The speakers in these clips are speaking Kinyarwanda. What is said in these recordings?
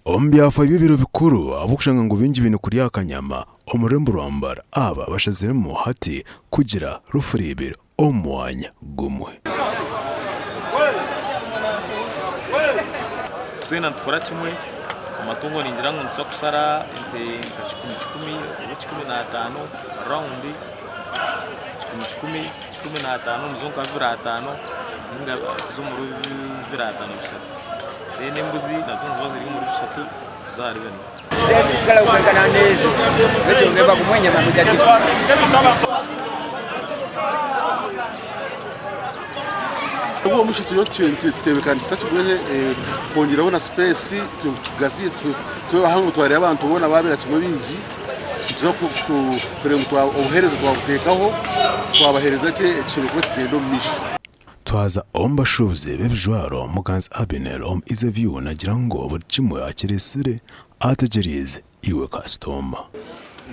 Ombyafa y'ibiro bikuru abukushanga ngo bingi ibintu kuri akanyama omurembo rwambara aba bashaziremo hati kugira rufuribira omwanya gumwe. Twina tukora kimwe amatungo ningira ngo nza kusara ente nka 10 round 10 nzonka 5 ninga zo muri 5 bisatu rene mbuzi nazo ziba ziri muri bisatu zari bene kala ukangana neza wecho ngeba kumwenya mamuja difu uwo mushito yo gatebeekanisibwa kongeraho na space tugazi tuba hangu twari abantu ubona babera kimwe bingi tuzo kuremutwa obuhereza twabutekaho twabahereza cye ekiro ko kigendo misho twaza ombashuze bebijwaro muganzi Abinel izeview nagira ngo buri kimwe akiresire ategerize iwe customer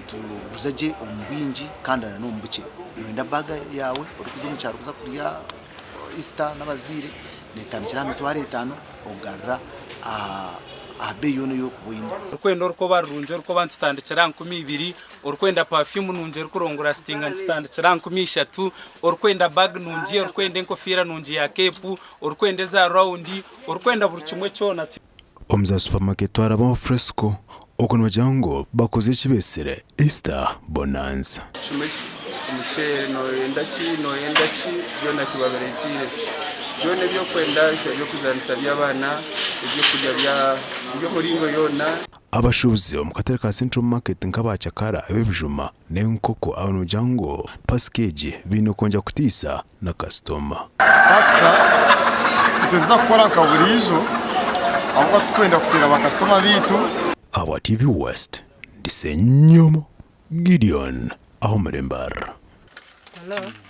tubuzaje ombinji kandana nombuke nenda baga yawe uri kuzumucyaro kuza kuriya Easter n'abazire netandikira amitware 5 ogarra abeyono yo kubwinda urukwenda uruko barunje uruko bantandikira 12 urukwenda perfume nunje rukurongora stinga ntandikira 13 urukwenda bag nunje urukwenda enkofira nunje ya kepu urukwenda za round urukwenda buri kimwe cyona omza supermarket waraba fresco okono majango bakoze kibesere Easter bonanza umuceri noyenda ki byona kibaberetire byone byo kwenda byo kuzanisa by'abana ibyo kujya byo muringo yona abashuzi mu katare ka Central Market nk'abacakara abebijuma n'enkoko abantu jango package bino konja kutisa na customer Paasika tuza gukora kaburizo ahubwo twenda kusera aba customer bitu Our TV West ndisenyomo Gideon aho Mbarara. Hello.